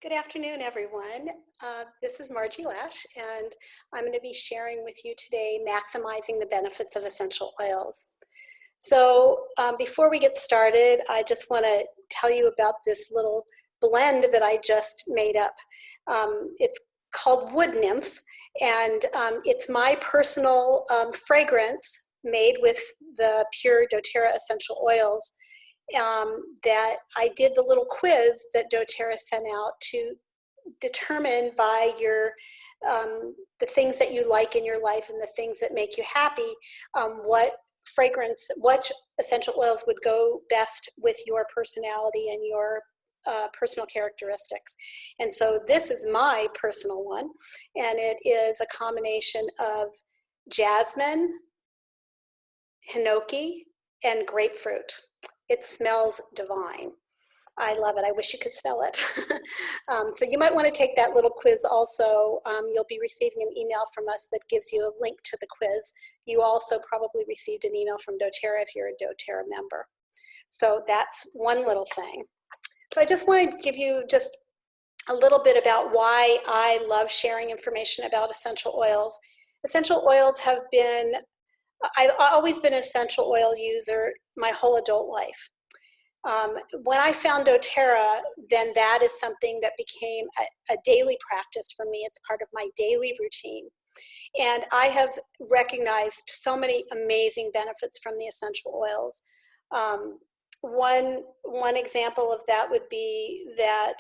Good afternoon, everyone. This is Margie Lash, and I'm going to be sharing with you today maximizing the benefits of essential oils. So before we get started, I just want to tell you about this little blend that I just made up. It's called Wood Nymph, and it's my personal fragrance made with the pure doTERRA essential oils. That I did the little quiz that doTERRA sent out to determine by your the things that you like in your life and the things that make you happy, what essential oils would go best with your personality and your personal characteristics. And so this is my personal one, and it is a combination of jasmine, hinoki, and grapefruit. It smells divine. I love it. I wish you could smell it. So you might want to take that little quiz also. You'll be receiving an email from us that gives you a link to the quiz. You also probably received an email from doTERRA if you're a doTERRA member. So that's one little thing. So I just wanted to give you just a little bit about why I love sharing information about essential oils. Essential oils have been, I've always been an essential oil user my whole adult life. When I found doTERRA, then that is something that became a daily practice for me. It's part of my daily routine. And I have recognized so many amazing benefits from the essential oils. One example of that would be that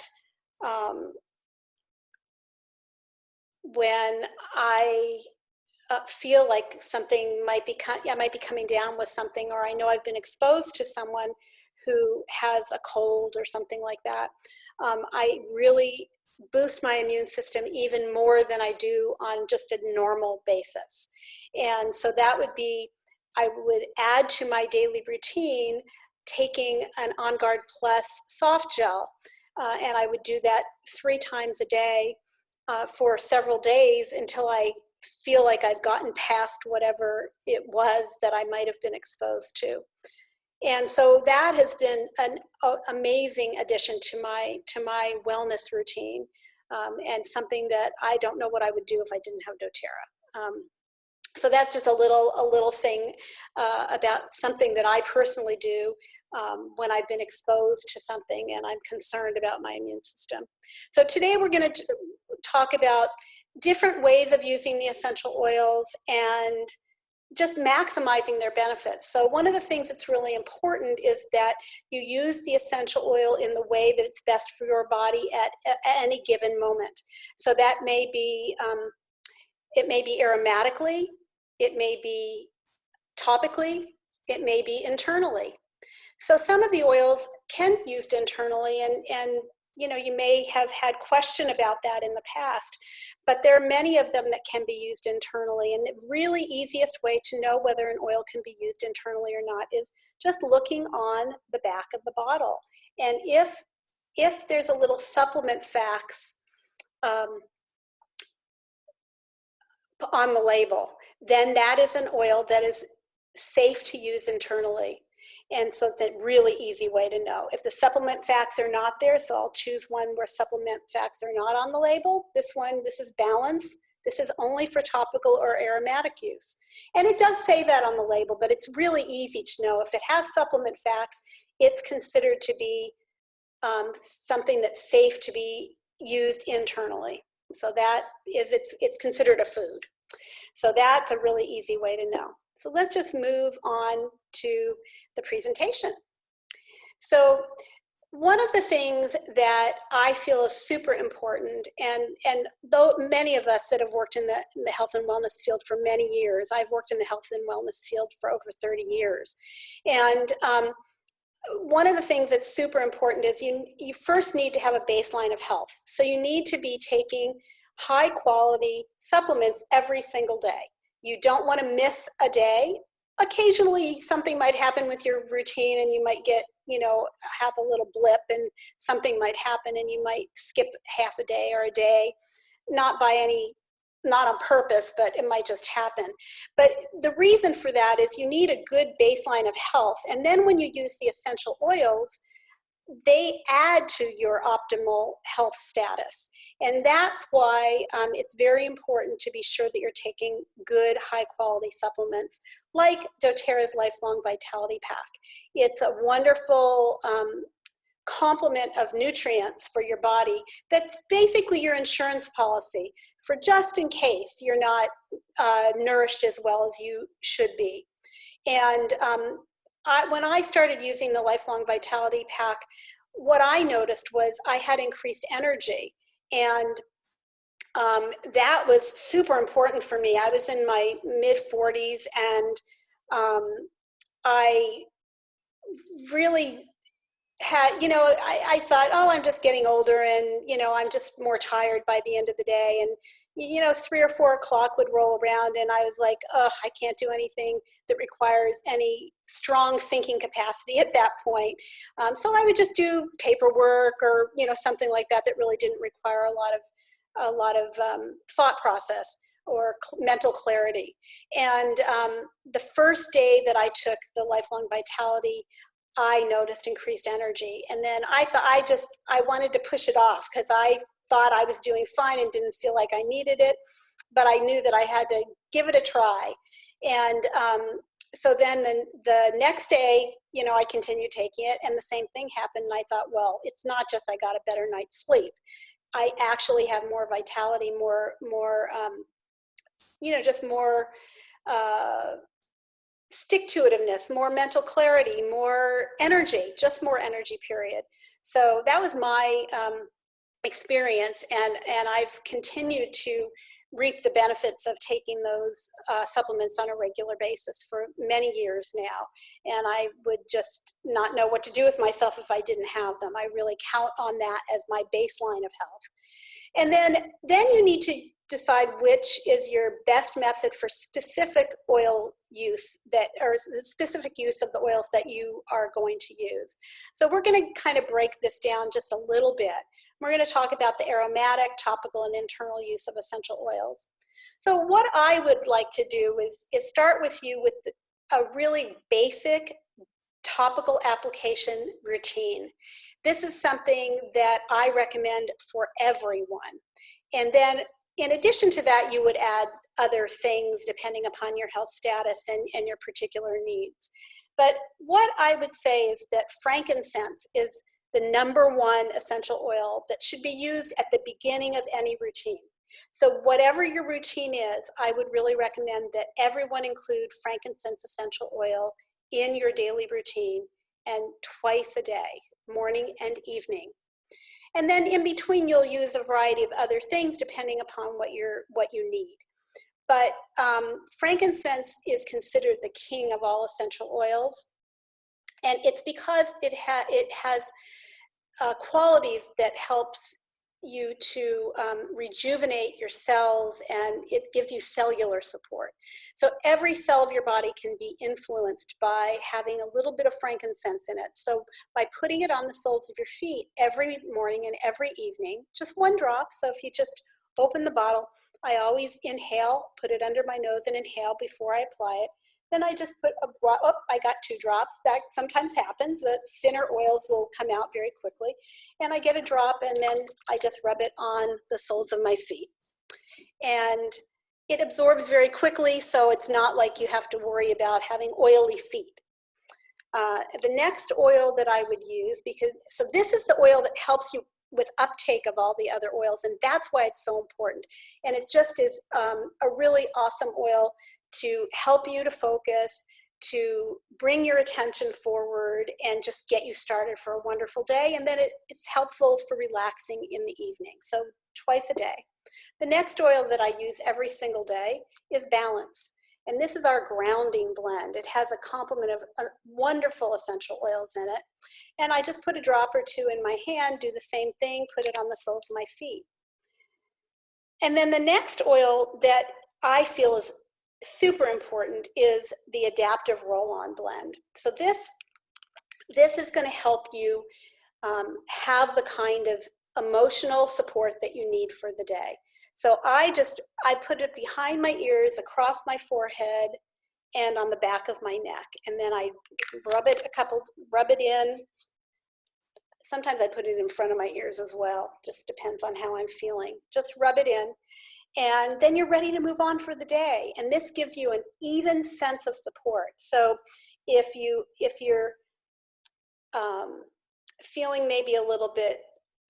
when I feel like something might be coming down with something, or I know I've been exposed to someone who has a cold or something like that, I really boost my immune system even more than I do on just a normal basis. And so that would be, I would add to my daily routine taking an On Guard Plus soft gel, and I would do that 3 times a day for several days until I feel like I've gotten past whatever it was that I might have been exposed to. And so that has been an amazing addition to my wellness routine, and something that I don't know what I would do if I didn't have doTERRA. So that's just a little thing about something that I personally do when I've been exposed to something and I'm concerned about my immune system. So today we're going to talk about different ways of using the essential oils and just maximizing their benefits. So one of the things that's really important is that you use the essential oil in the way that it's best for your body at any given moment. So that may be, it may be aromatically, it may be topically, it may be internally. So some of the oils can be used internally, and you know, you may have had question about that in the past, but there are many of them that can be used internally. And the really easiest way to know whether an oil can be used internally or not is just looking on the back of the bottle. And if there's a little supplement facts on the label, then that is an oil that is safe to use internally. And so it's a really easy way to know. If the supplement facts are not there, so I'll choose one where supplement facts are not on the label. This one, this is Balance. This is only for topical or aromatic use. And it does say that on the label, but it's really easy to know. If it has supplement facts, it's considered to be something that's safe to be used internally. So that is, it's considered a food. So that's a really easy way to know. So let's just move on to the presentation. So one of the things that I feel is super important, and though many of us that have worked in the health and wellness field for many years, I've worked in the health and wellness field for over 30 years. And one of the things that's super important is you first need to have a baseline of health. So you need to be taking high quality supplements every single day. You don't want to miss a day. Occasionally something might happen with your routine and you might get, you know, have a little blip and something might happen and you might skip half a day or a day, not on purpose, but it might just happen. But the reason for that is you need a good baseline of health. And then when you use the essential oils, they add to your optimal health status. And that's why it's very important to be sure that you're taking good, high quality supplements like doTERRA's Lifelong Vitality Pack. It's a wonderful complement of nutrients for your body. That's basically your insurance policy for just in case you're not nourished as well as you should be. And when I started using the Lifelong Vitality Pack, what I noticed was I had increased energy, and that was super important for me. I was in my mid 40s, and I really had, I thought, oh, I'm just getting older, and, I'm just more tired by the end of the day. And, 3 or 4 o'clock would roll around, and I was like, oh, I can't do anything that requires any strong thinking capacity at that point. So I would just do paperwork or, something like that that really didn't require a lot of thought process or mental clarity. And the first day that I took the Lifelong Vitality, I noticed increased energy. And then I thought I wanted to push it off because I thought I was doing fine and didn't feel like I needed it, but I knew that I had to give it a try. And so then the next day, I continued taking it, and the same thing happened. And I thought, well, it's not just I got a better night's sleep. I actually have more vitality, more just more stick-to-itiveness, more mental clarity, more energy, just more energy, period. So that was my experience, and I've continued to reap the benefits of taking those supplements on a regular basis for many years now. And I would just not know what to do with myself if I didn't have them. I really count on that as my baseline of health. And then you need to decide which is your best method for specific oil use or specific use of the oils that you are going to use. So we're going to kind of break this down just a little bit. We're going to talk about the aromatic, topical, and internal use of essential oils. So what I would like to do is start with you with a really basic topical application routine. This is something that I recommend for everyone. And then in addition to that, you would add other things depending upon your health status and your particular needs. But what I would say is that frankincense is the #1 essential oil that should be used at the beginning of any routine. So whatever your routine is, I would really recommend that everyone include frankincense essential oil in your daily routine, and twice a day, morning and evening. And then in between, you'll use a variety of other things depending upon what you need. But frankincense is considered the king of all essential oils, and it's because it has qualities that helps you to rejuvenate your cells, and it gives you cellular support. So every cell of your body can be influenced by having a little bit of frankincense in it. So by putting it on the soles of your feet every morning and every evening, just 1 drop. So if you just open the bottle, I always inhale, put it under my nose and inhale before I apply it. Then I just put I got 2 drops. That sometimes happens. The thinner oils will come out very quickly. And I get a drop, and then I just rub it on the soles of my feet. And it absorbs very quickly, so it's not like you have to worry about having oily feet. The next oil that I would use, so this is the oil that helps you with uptake of all the other oils, and that's why it's so important. And it just is a really awesome oil to help you to focus, to bring your attention forward, and just get you started for a wonderful day. And then it's helpful for relaxing in the evening. So twice a day. The next oil that I use every single day is Balance. And this is our grounding blend. It has a complement of wonderful essential oils in it. And I just put a drop or 2 in my hand, do the same thing, put it on the soles of my feet. And then the next oil that I feel is super important is the Adaptive Roll-On blend. So this is going to help you have the kind of emotional support that you need for the day. So I put it behind my ears, across my forehead, and on the back of my neck. And then I rub it in sometimes I put it in front of my ears as well. Just depends on how I'm feeling. Just rub it in, and then you're ready to move on for the day. And this gives you an even sense of support. So if you're feeling maybe a little bit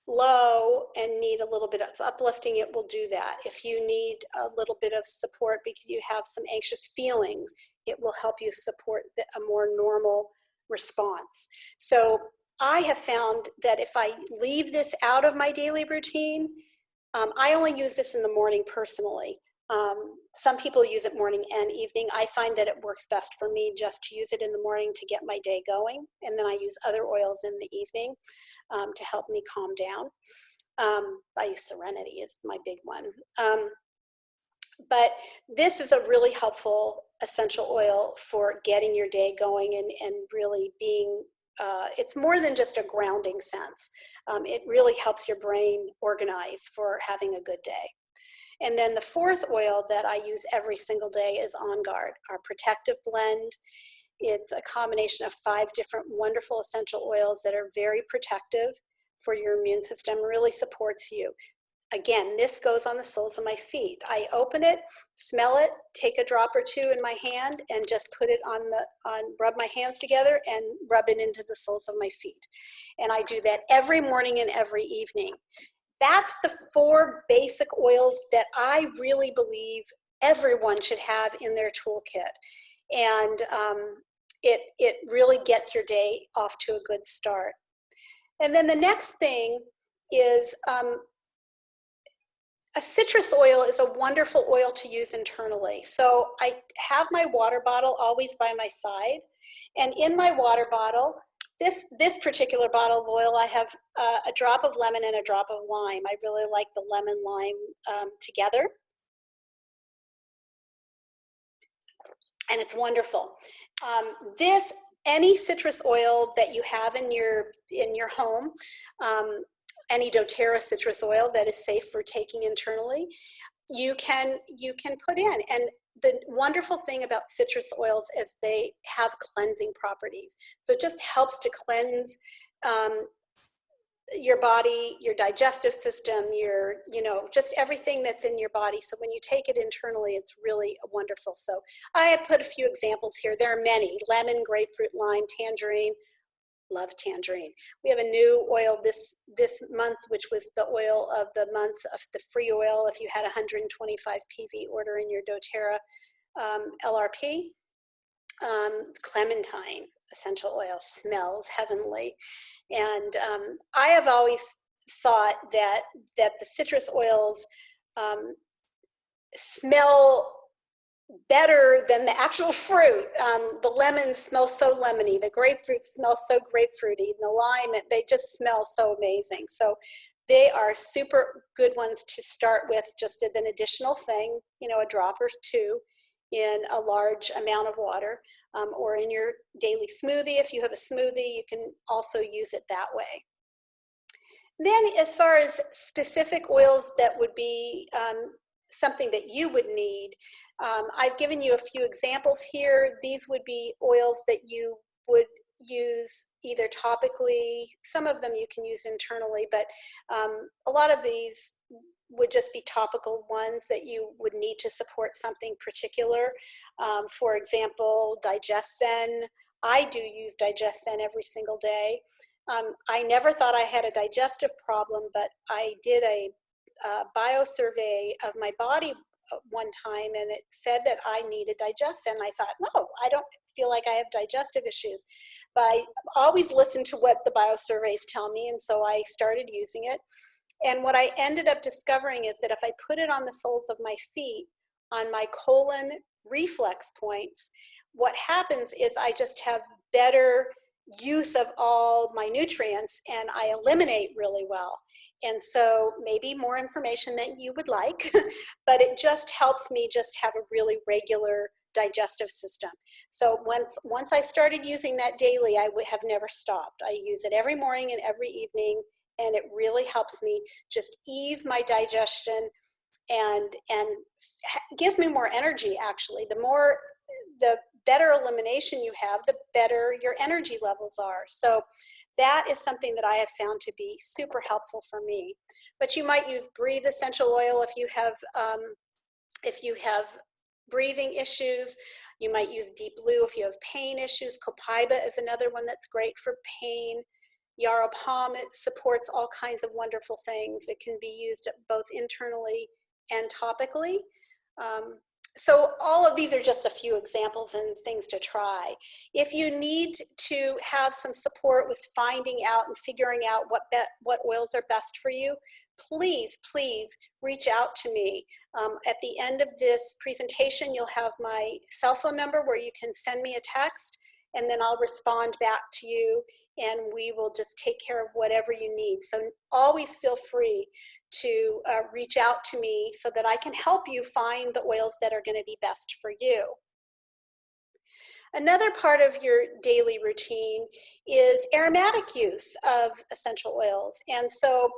low and need a little bit of uplifting, it will do that. If you need a little bit of support because you have some anxious feelings, it will help you support a more normal response. So I have found that if I leave this out of my daily routine, I only use this in the morning personally. Some people use it morning and evening. I find that it works best for me just to use it in the morning to get my day going. And then I use other oils in the evening to help me calm down. I use Serenity is my big one. But this is a really helpful essential oil for getting your day going and really being, it's more than just a grounding sense. It really helps your brain organize for having a good day. And then the fourth oil that I use every single day is On Guard, our protective blend. It's a combination of 5 different wonderful essential oils that are very protective for your immune system, really supports you. Again, this goes on the soles of my feet. I open it, smell it, take a drop or two in my hand, and just put it rub my hands together and rub it into the soles of my feet. And I do that every morning and every evening. That's the 4 basic oils that I really believe everyone should have in their toolkit. And it really gets your day off to a good start. And then the next thing is a citrus oil is a wonderful oil to use internally. So I have my water bottle always by my side. And in my water bottle, this particular bottle of oil, I have a drop of lemon and a drop of lime. I really like the lemon lime together. And it's wonderful. Any citrus oil that you have in your home, any doTERRA citrus oil that is safe for taking internally, you can put in. And the wonderful thing about citrus oils is they have cleansing properties. So it just helps to cleanse your body, your digestive system, just everything that's in your body. So when you take it internally, it's really wonderful. So I have put a few examples here. There are many: lemon, grapefruit, lime, tangerine. Love tangerine. We have a new oil this month, which was the oil of the month of the free oil. If you had 125 PV order in your doTERRA LRP, clementine essential oil smells heavenly. And I have always thought that the citrus oils smell better than the actual fruit. The lemon smells so lemony, the grapefruit smells so grapefruity, and the lime, they just smell so amazing. So they are super good ones to start with just as an additional thing, a drop or two in a large amount of water, or in your daily smoothie. If you have a smoothie, you can also use it that way. Then as far as specific oils that would be something that you would need, I've given you a few examples here. These would be oils that you would use either topically. Some of them you can use internally, but a lot of these would just be topical ones that you would need to support something particular. For example, DigestZen. I do use DigestZen every single day. I never thought I had a digestive problem, but I did a biosurvey of my body one time, and it said that I needed DigestZen. I thought, no, I don't feel like I have digestive issues, but I always listen to what the biosurveys tell me, and so I started using it. And what I ended up discovering is that if I put it on the soles of my feet, on my colon reflex points, what happens is I just have better use of all my nutrients, and I eliminate really well. And so maybe more information than you would like, but it just helps me just have a really regular digestive system. So once I started using that daily, I would have never stopped. I use it every morning and every evening, and it really helps me just ease my digestion and gives me more energy, actually. The better elimination you have, the better your energy levels are. So that is something that I have found to be super helpful for me. But you might use Breathe essential oil if you have breathing issues. You might use Deep Blue if you have pain issues. Copaiba is another one that's great for pain. Yarrow Palm, it supports all kinds of wonderful things. It can be used both internally and topically. So all of these are just a few examples and things to try. If you need to have some support with finding out and figuring out what oils are best for you, please reach out to me. At the end of this presentation, you'll have my cell phone number where you can send me a text, and then I'll respond back to you, and we will just take care of whatever you need. So always feel free to reach out to me so that I can help you find the oils that are going to be best for you. Another part of your daily routine is aromatic use of essential oils. And so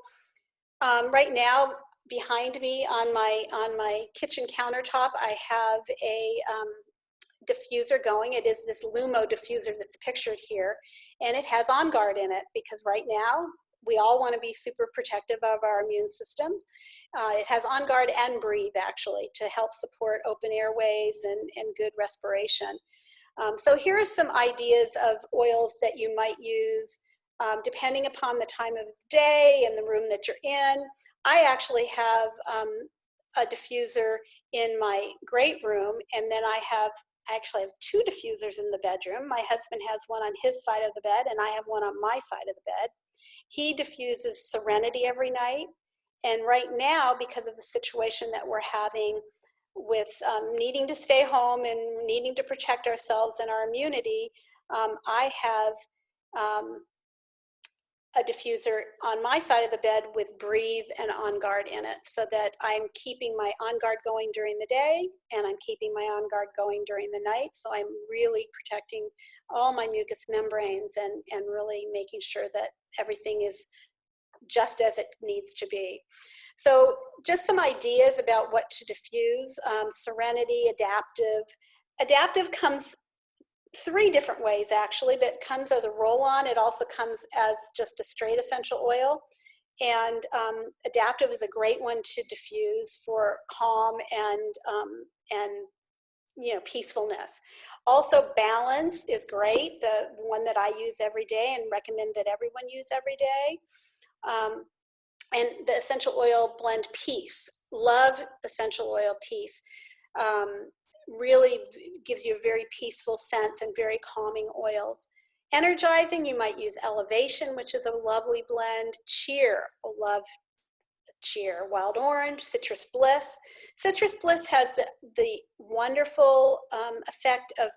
right now, behind me on my kitchen countertop, I have a diffuser going. It is this Lumo diffuser that's pictured here, and it has On Guard in it because right now we all want to be super protective of our immune system. It has On Guard and Breathe actually to help support open airways and good respiration. So here are some ideas of oils that you might use depending upon the time of day and the room that you're in. I actually have a diffuser in my great room, and then I actually have two diffusers in the bedroom. My husband has one on his side of the bed, and I have one on my side of the bed. He diffuses Serenity every night. And right now, because of the situation that we're having with needing to stay home and needing to protect ourselves and our immunity, I have a diffuser on my side of the bed with Breathe and On Guard in it, so that I'm keeping my On Guard going during the day and I'm keeping my On Guard going during the night. So I'm really protecting all my mucous membranes and really making sure that everything is just as it needs to be. So just some ideas about what to diffuse. Serenity, Adaptive. Adaptive comes three different ways actually, but it comes as a roll-on. It also comes as just a straight essential oil. And Adaptive is a great one to diffuse for calm and peacefulness. Also, Balance is great, the one that I use every day and recommend that everyone use every day. And the essential oil blend Peace. Love essential oil Peace. Really gives you a very peaceful sense and very calming oils. Energizing, you might use Elevation, which is a lovely blend. Cheer, I love Cheer. Wild Orange, Citrus Bliss. Citrus Bliss has the wonderful effect of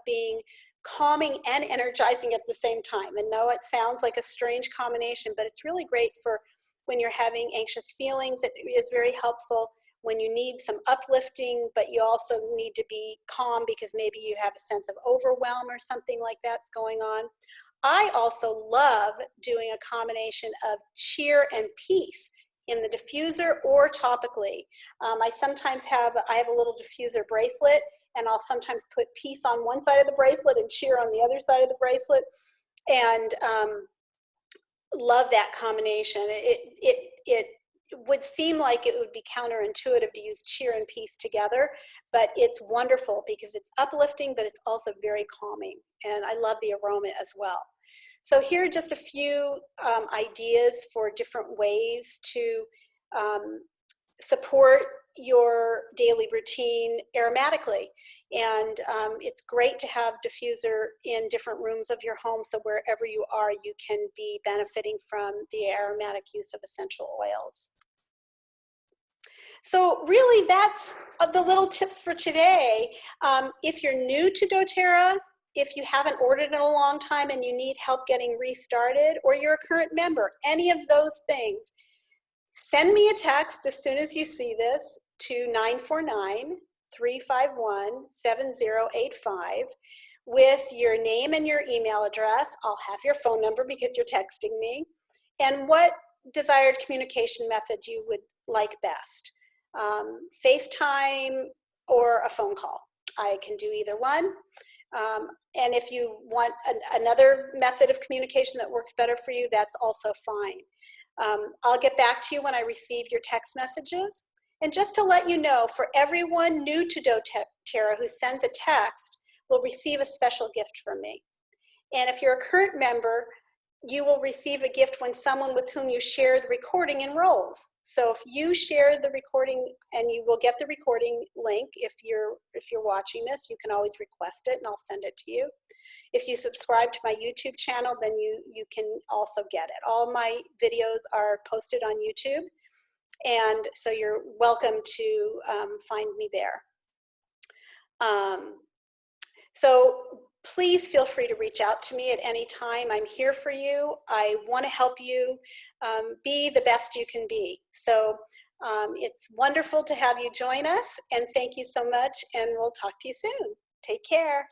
being calming and energizing at the same time. And no, it sounds like a strange combination, but it's really great for when you're having anxious feelings. It is very helpful when you need some uplifting, but you also need to be calm because maybe you have a sense of overwhelm or something like that's going on. I also love doing a combination of Cheer and Peace in the diffuser or topically. I sometimes have a little diffuser bracelet, and I'll sometimes put Peace on one side of the bracelet and Cheer on the other side of the bracelet, and love that combination. It would seem like it would be counterintuitive to use Cheer and Peace together, but it's wonderful because it's uplifting, but it's also very calming, and I love the aroma as well. So here are just a few ideas for different ways to support your daily routine aromatically. And it's great to have diffuser in different rooms of your home, so wherever you are, you can be benefiting from the aromatic use of essential oils. So really, that's the little tips for today. If you're new to doTERRA, if you haven't ordered in a long time and you need help getting restarted, or you're a current member, any of those things, send me a text as soon as you see this to 949-351-7085 with your name and your email address. I'll have your phone number because you're texting me, and what desired communication method you would like best. FaceTime or a phone call. I can do either one. And if you want another method of communication that works better for you, that's also fine. I'll get back to you when I receive your text messages. And just to let you know, for everyone new to doTERRA who sends a text will receive a special gift from me. And if you're a current member, you will receive a gift when someone with whom you share the recording enrolls. So if you share the recording, and you will get the recording link if you're watching this, you can always request it and I'll send it to you. If you subscribe to my YouTube channel, then you can also get it. All my videos are posted on YouTube, and so you're welcome to find me there. So please feel free to reach out to me at any time. I'm here for you. I want to help you be the best you can be. So it's wonderful to have you join us, and thank you so much, and we'll talk to you soon. Take care.